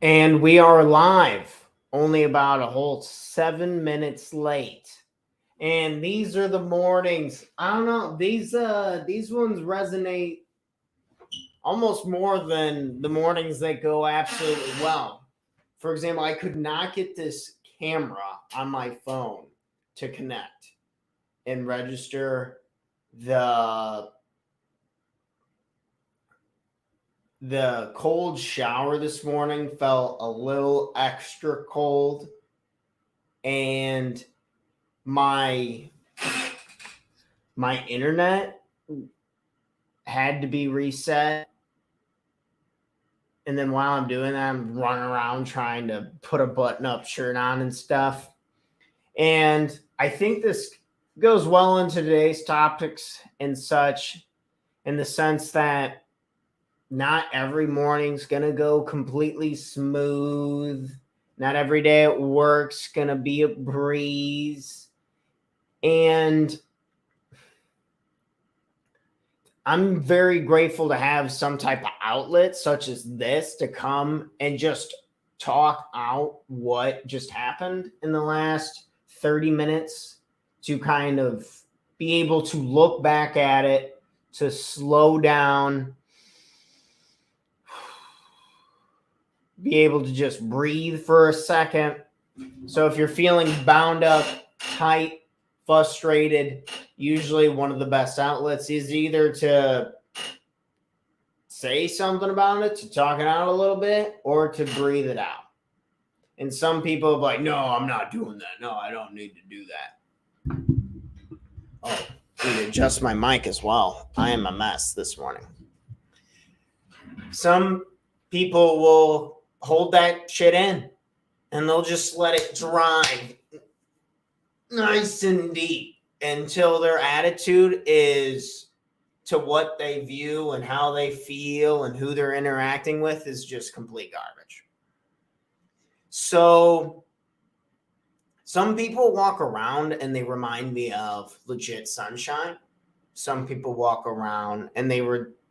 And we are live, only about a whole 7 minutes late. And these are the mornings. I don't know. These ones resonate almost more than the mornings that go absolutely well. For example, I could not get this camera on my phone to connect and register the the cold shower this morning felt a little extra cold, and my my internet had to be reset. And then while I'm doing that, I'm running around trying to put a button up shirt on and stuff. And I think this goes well into today's topics and such, in the sense that not every morning's going to go completely smooth. Not every day at work's going to be a breeze. And I'm very grateful to have some type of outlet such as this to come and just talk out what just happened in the last 30 minutes, to kind of be able to look back at it, to slow down, be able to just breathe for a second. So if you're feeling bound up, tight, frustrated, usually one of the best outlets is either to say something about it, to talk it out a little bit, or to breathe it out. And some people are like, no, I'm not doing that. No, I don't need to do that. Oh, need to adjust my mic as well. I am a mess this morning. Some people will hold that shit in and they'll just let it drive nice and deep until their attitude is to what they view and how they feel and who they're interacting with is just complete garbage. So some people walk around and they remind me of legit sunshine. Some people walk around and they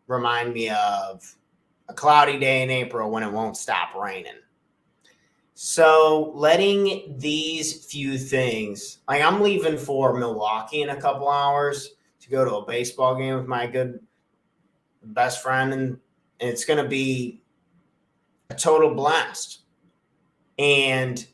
remind me of a cloudy day in April when it won't stop raining. So letting these few things, like I'm leaving for Milwaukee in a couple hours to go to a baseball game with my good best friend, and it's going to be a total blast. And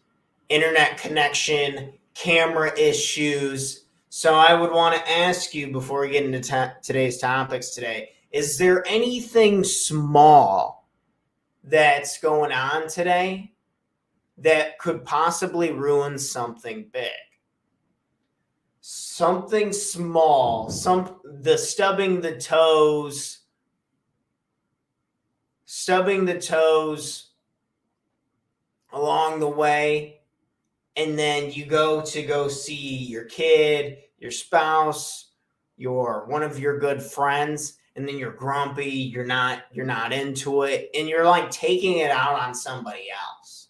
internet connection, camera issues. So I would want to ask you before we get into today's topics today, is there anything small that's going on today that could possibly ruin something big? Something small, stubbing the toes along the way, and then you go see your kid, your spouse, one of your good friends, and then you're grumpy, you're not into it, and you're like taking it out on somebody else.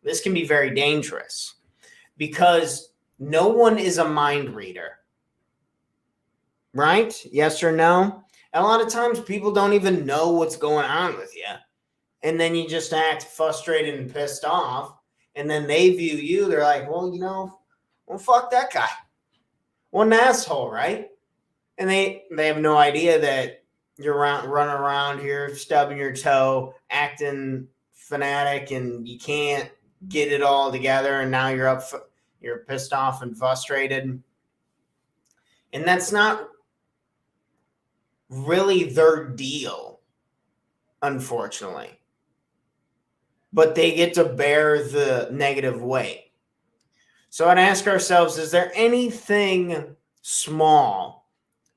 This can be very dangerous because no one is a mind reader, right? Yes or no? And a lot of times people don't even know what's going on with you. And then you just act frustrated and pissed off. And then they view you, they're like, well, fuck that guy. What an asshole, right? And they have no idea that you're running around here, stubbing your toe, acting fanatic, and you can't get it all together. And now you're pissed off and frustrated. And that's not really their deal, unfortunately. But they get to bear the negative weight. So I'd ask ourselves, is there anything small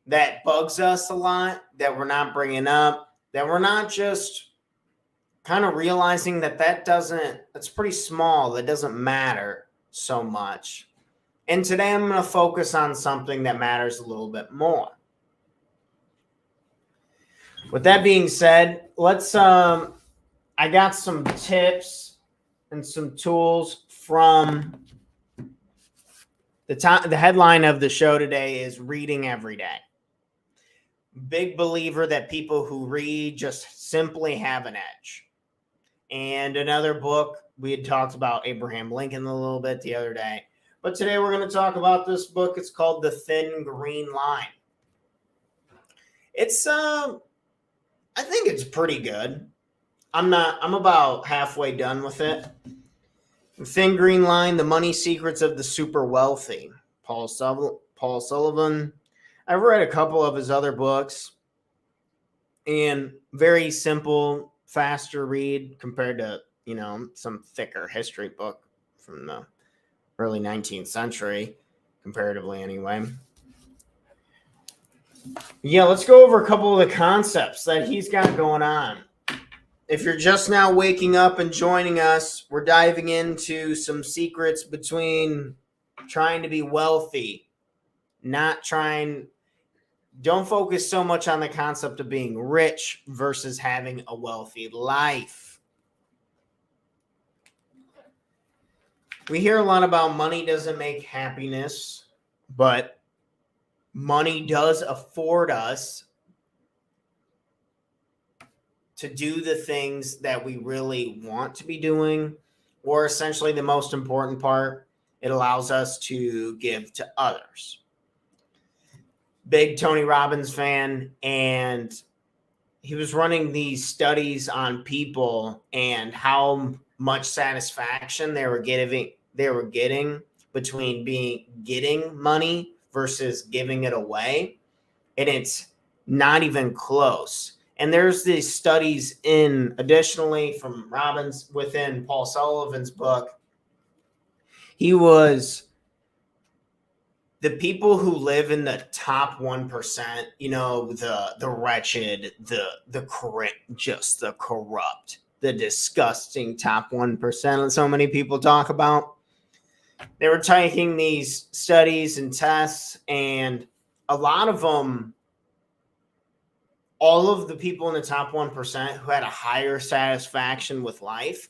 that bugs us a lot that we're not bringing up, that we're not just kind of realizing that's pretty small, that doesn't matter so much? And today I'm going to focus on something that matters a little bit more. With that being said, I got some tips and some tools from the headline of the show today is reading every day. Big believer that people who read just simply have an edge. And another book, we had talked about Abraham Lincoln a little bit the other day. But today we're going to talk about this book. It's called The Thin Green Line. It's, I think it's pretty good. I'm about halfway done with it. The Thin Green Line, The Money Secrets of the Super Wealthy. Paul Sullivan. I've read a couple of his other books, and very simple, faster read compared to, some thicker history book from the early 19th century, comparatively anyway. Yeah, let's go over a couple of the concepts that he's got going on. If you're just now waking up and joining us, we're diving into some secrets between trying to be wealthy, don't focus so much on the concept of being rich versus having a wealthy life. We hear a lot about money doesn't make happiness, but money does afford us to do the things that we really want to be doing, or essentially the most important part, it allows us to give to others. Big Tony Robbins fan, and he was running these studies on people and how much satisfaction they were getting between getting money versus giving it away, and it's not even close. And there's these studies additionally from Robbins within Paul Sullivan's book. The people who live in the top 1%, the wretched, just the corrupt, the disgusting top 1% that so many people talk about. They were taking these studies and tests, and a lot of them, all of the people in the top 1% who had a higher satisfaction with life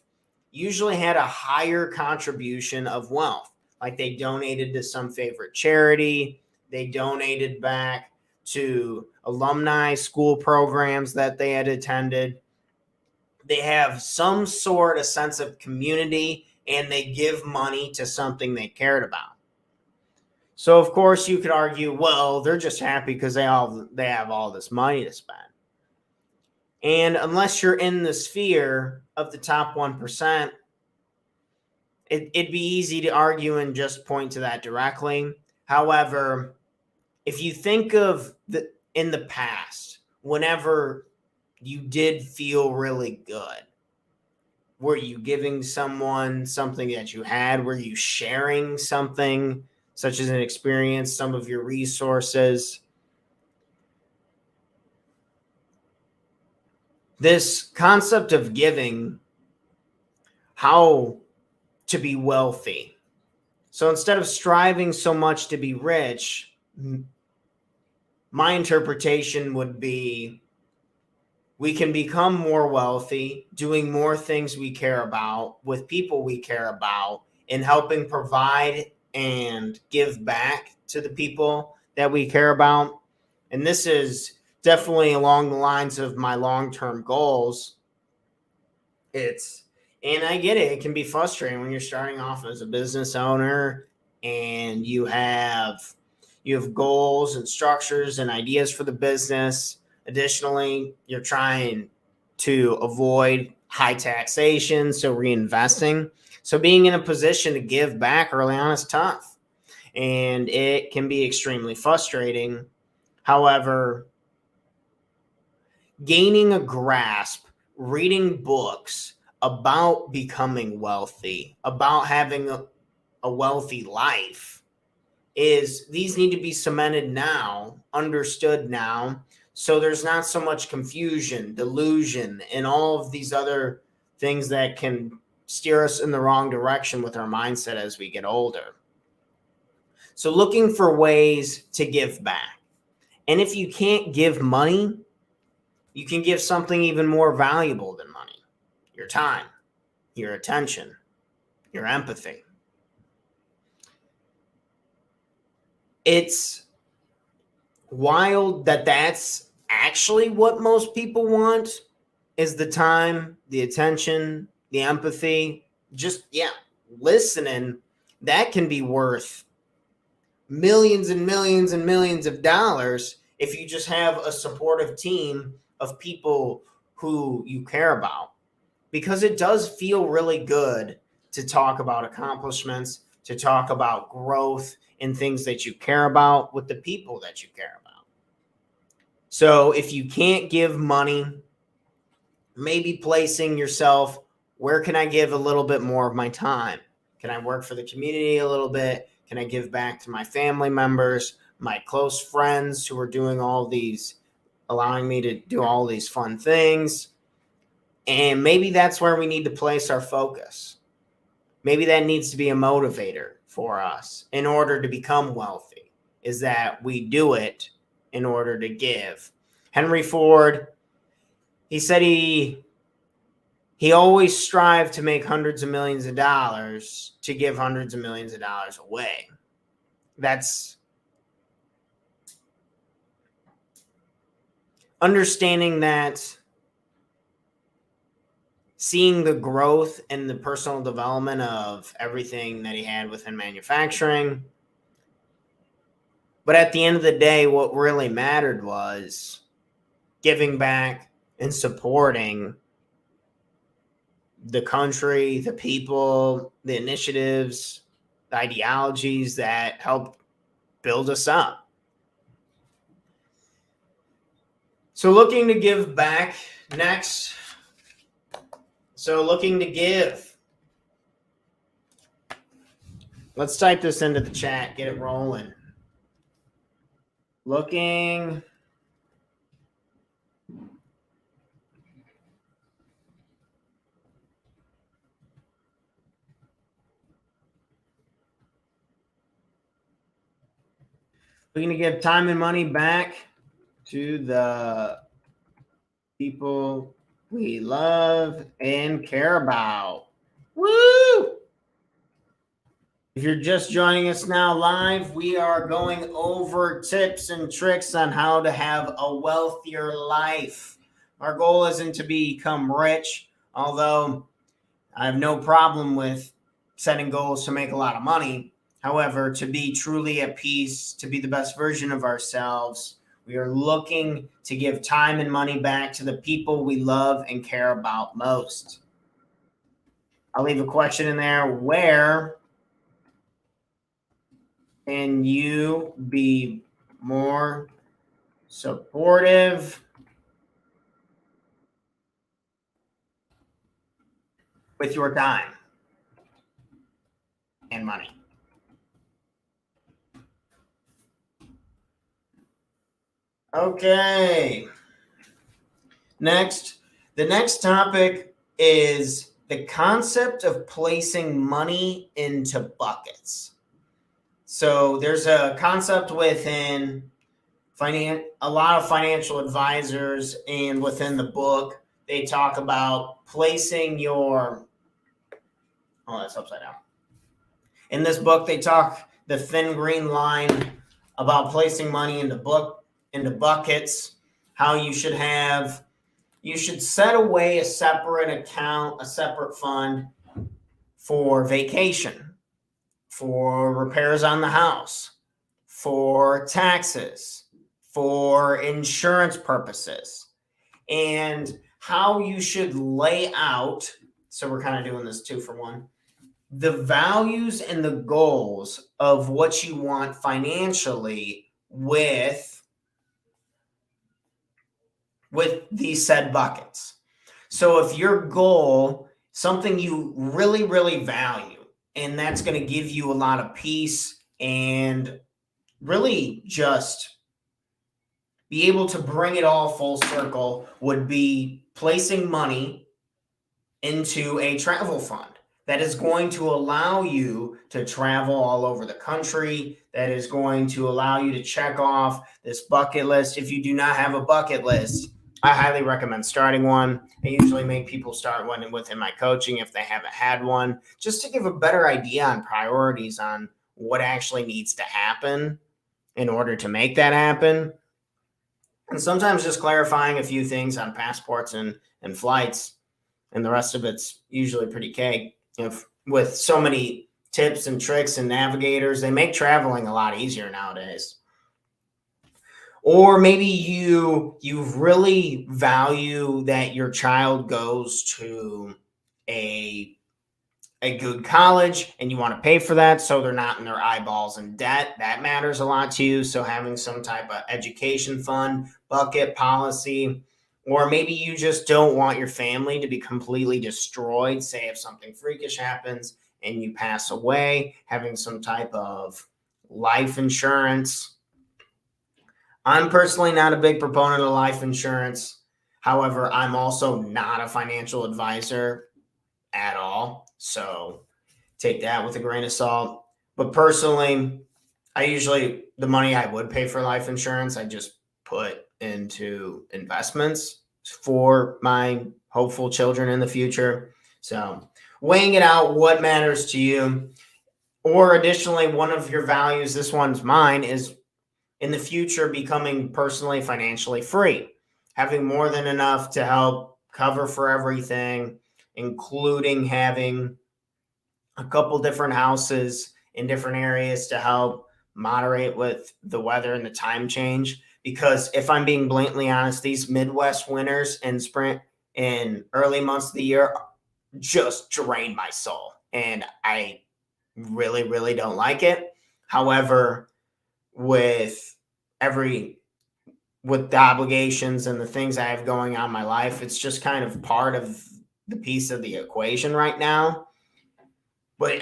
usually had a higher contribution of wealth. Like they donated to some favorite charity. They donated back to alumni school programs that they had attended. They have some sort of sense of community, and they give money to something they cared about. So, of course, you could argue, well, they're just happy because they have all this money to spend. And unless you're in the sphere of the top 1%, it'd be easy to argue and just point to that directly. However, if you think of in the past, whenever you did feel really good, were you giving someone something that you had? Were you sharing something, such as an experience, some of your resources? This concept of giving, how to be wealthy. So instead of striving so much to be rich, my interpretation would be we can become more wealthy, doing more things we care about with people we care about, and helping provide and give back to the people that we care about. And this is definitely along the lines of my long-term goals. And I get it. It can be frustrating when you're starting off as a business owner and you have goals and structures and ideas for the business. Additionally, you're trying to avoid high taxation, so reinvesting. So being in a position to give back early on is tough, and it can be extremely frustrating. However, gaining a grasp, reading books about becoming wealthy, about having a wealthy life, these need to be cemented now, understood now, so there's not so much confusion, delusion, and all of these other things that can steer us in the wrong direction with our mindset as we get older. So looking for ways to give back. And if you can't give money, you can give something even more valuable than money. Your time, your attention, your empathy. It's wild that that's actually what most people want, is the time, the attention, the empathy, just, listening, that can be worth millions and millions and millions of dollars if you just have a supportive team of people who you care about. Because it does feel really good to talk about accomplishments, to talk about growth and things that you care about with the people that you care about. So if you can't give money, maybe placing yourself, where can I give a little bit more of my time? Can I work for the community a little bit? Can I give back to my family members, my close friends who are doing all these, allowing me to do all these fun things? And maybe that's where we need to place our focus. Maybe that needs to be a motivator for us in order to become wealthy, is that we do it in order to give. Henry Ford, he said he always strived to make hundreds of millions of dollars to give hundreds of millions of dollars away. That's understanding that, seeing the growth and the personal development of everything that he had within manufacturing. But at the end of the day, what really mattered was giving back and supporting the country, the people, the initiatives, the ideologies that help build us up. So looking to give back next. So looking to give. Let's type this into the chat, get it rolling. Looking to give time and money back to the people we love and care about. Woo! If you're just joining us now live, we are going over tips and tricks on how to have a wealthier life. Our goal isn't to become rich, although I have no problem with setting goals to make a lot of money. However, to be truly at peace, to be the best version of ourselves, we are looking to give time and money back to the people we love and care about most. I'll leave a question in there. Where can you be more supportive with your time and money? Okay. Next, the next topic is the concept of placing money into buckets. So there's a concept within a lot of financial advisors, and within the book, they talk about placing your, that's upside down. In this book, they talk the thin green line about placing money into buckets, how you should set away a separate account, a separate fund for vacation, for repairs on the house, for taxes, for insurance purposes, and how you should lay out. So we're kind of doing this 2-for-1. The values and the goals of what you want financially with these said buckets. So if your goal, something you really, really value, and that's going to give you a lot of peace and really just be able to bring it all full circle, would be placing money into a travel fund that is going to allow you to travel all over the country, that is going to allow you to check off this bucket list. If you do not have a bucket list, I highly recommend starting one. I usually make people start one within my coaching if they haven't had one, just to give a better idea on priorities on what actually needs to happen in order to make that happen. And sometimes just clarifying a few things on passports and flights and the rest of it's usually pretty cake. With so many tips and tricks and navigators, they make traveling a lot easier nowadays. Or maybe you really value that your child goes to a good college and you want to pay for that so they're not in their eyeballs in debt. That matters a lot to you. So having some type of education fund, bucket policy, or maybe you just don't want your family to be completely destroyed. Say if something freakish happens and you pass away, having some type of life insurance. I'm personally not a big proponent of life insurance. However, I'm also not a financial advisor at all. So take that with a grain of salt. But personally, the money I would pay for life insurance, I just put into investments for my hopeful children in the future. So weighing it out, what matters to you. Or additionally, one of your values, this one's mine, is in the future becoming personally financially free, having more than enough to help cover for everything, including having a couple different houses in different areas to help moderate with the weather and the time change. Because if I'm being blatantly honest, these Midwest winters and spring and early months of the year just drain my soul. And I really, really don't like it. However, with the obligations and the things I have going on in my life, it's just kind of part of the piece of the equation right now. But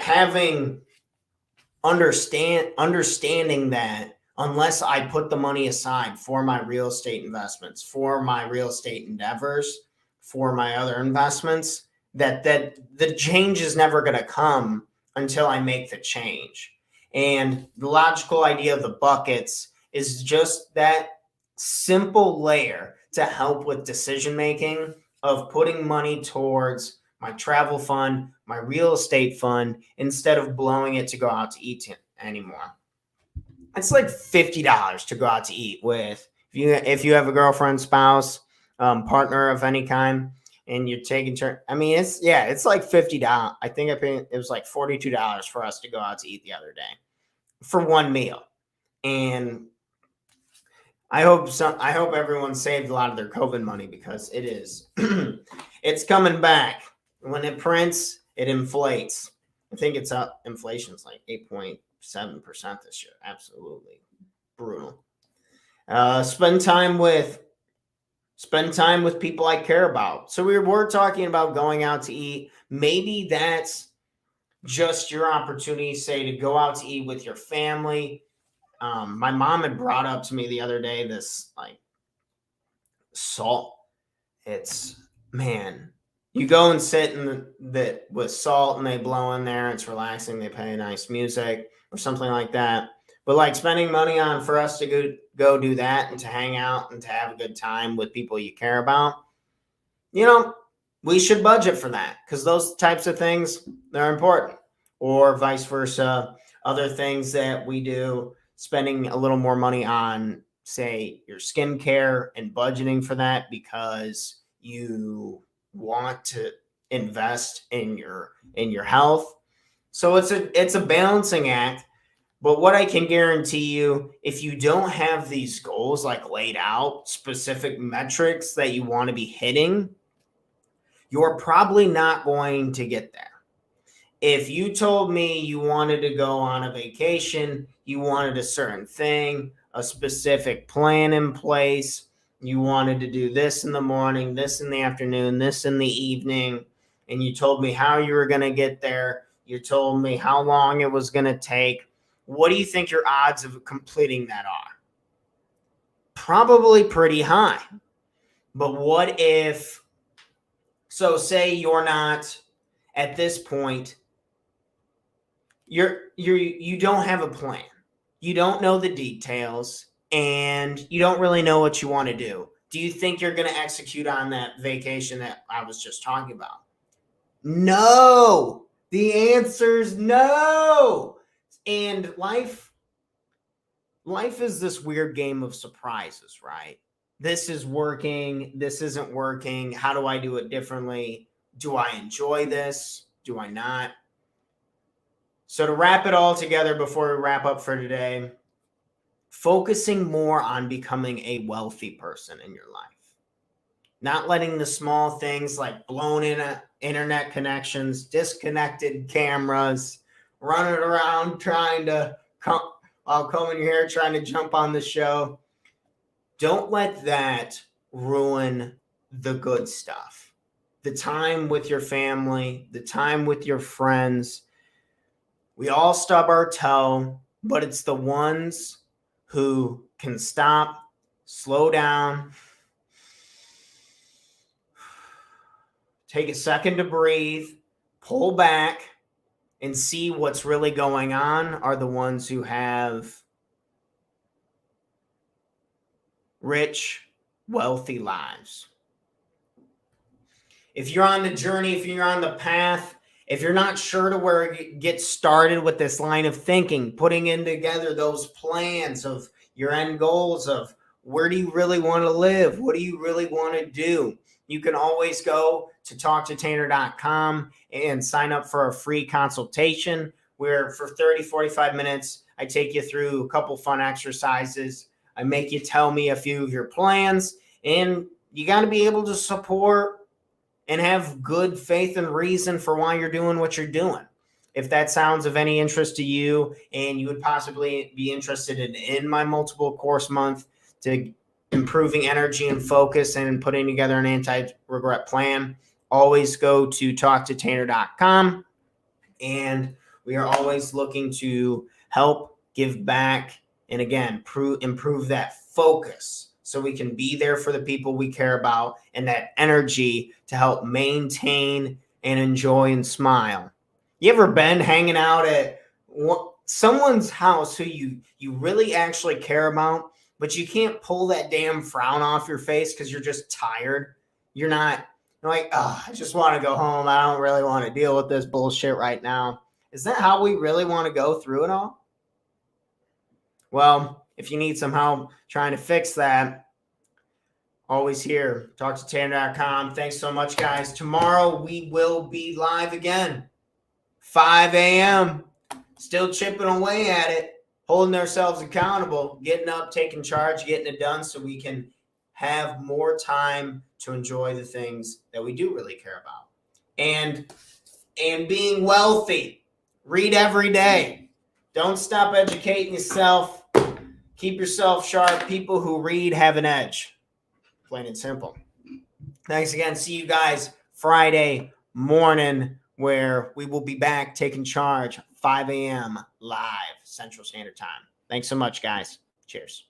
understanding that unless I put the money aside for my real estate investments, for my real estate endeavors, for my other investments, that the change is never going to come until I make the change. And the logical idea of the buckets is just that simple layer to help with decision making of putting money towards my travel fund, my real estate fund, instead of blowing it to go out to eat anymore. It's like $50 to go out to eat with. If you have a girlfriend, spouse, partner of any kind, and you're taking turn. I mean, it's like $50. I think it was like $42 for us to go out to eat the other day for one meal. And I hope everyone saved a lot of their COVID money, because it is it's coming back. When it prints, it inflates. I think it's up. Inflation's like 8.7% this year. Absolutely brutal. Spend time with people I care about. So we're talking about going out to eat. Maybe that's just your opportunity, say, to go out to eat with your family. My mom had brought up to me the other day this like salt. It's, man, you go and sit with salt and they blow in there. It's relaxing. They play nice music or something like that. But like spending money on for us to go do that and to hang out and to have a good time with people you care about, we should budget for that, because those types of things, they're important. Or vice versa, other things that we do, spending a little more money on, say, your skincare and budgeting for that because you want to invest in your health. So it's a balancing act. But what I can guarantee you, if you don't have these goals like laid out, specific metrics that you want to be hitting, you're probably not going to get there. If you told me you wanted to go on a vacation, you wanted a certain thing, a specific plan in place, you wanted to do this in the morning, this in the afternoon, this in the evening, and you told me how you were going to get there, you told me how long it was going to take, what do you think your odds of completing that are? Probably pretty high. But what if, so say you're not at this point, you don't have a plan. You don't know the details and you don't really know what you want to do. Do you think you're going to execute on that vacation that I was just talking about? No. The answer's no. And life is this weird game of surprises, right? This is working. This isn't working. How do I do it differently? Do I enjoy this? Do I not? So to wrap it all together before we wrap up for today, focusing more on becoming a wealthy person in your life. Not letting the small things like blown in internet connections, disconnected cameras, running around trying to while combing your hair, trying to jump on the show. Don't let that ruin the good stuff. The time with your family, the time with your friends. We all stub our toe, but it's the ones who can stop, slow down, take a second to breathe, pull back, and see what's really going on are the ones who have rich, wealthy lives. If you're on the journey, if you're on the path, if you're not sure to where you get started with this line of thinking, putting in together those plans of your end goals of where do you really want to live? What do you really want to do? You can always go to talktotanner.com and sign up for a free consultation where for 30, 45 minutes, I take you through a couple fun exercises. I make you tell me a few of your plans, and you got to be able to support and have good faith and reason for why you're doing what you're doing. If that sounds of any interest to you and you would possibly be interested in my multiple course month to improving energy and focus and putting together an anti-regret plan, always go to talktotanner.com. And we are always looking to help, give back, and again, improve that focus so we can be there for the people we care about and that energy to help maintain and enjoy and smile. You ever been hanging out at someone's house who you really actually care about, but you can't pull that damn frown off your face because you're just tired? You're like, oh, I just want to go home. I don't really want to deal with this bullshit right now. Is that how we really want to go through it all? Well, if you need some help trying to fix that, always here, talktotanner.com. Thanks so much, guys. Tomorrow we will be live again, 5 a.m. Still chipping away at it, holding ourselves accountable, getting up, taking charge, getting it done so we can have more time to enjoy the things that we do really care about. And being wealthy, read every day. Don't stop educating yourself. Keep yourself sharp. People who read have an edge. Plain and simple. Thanks again. See you guys Friday morning where we will be back taking charge 5 a.m. live Central Standard Time. Thanks so much, guys. Cheers.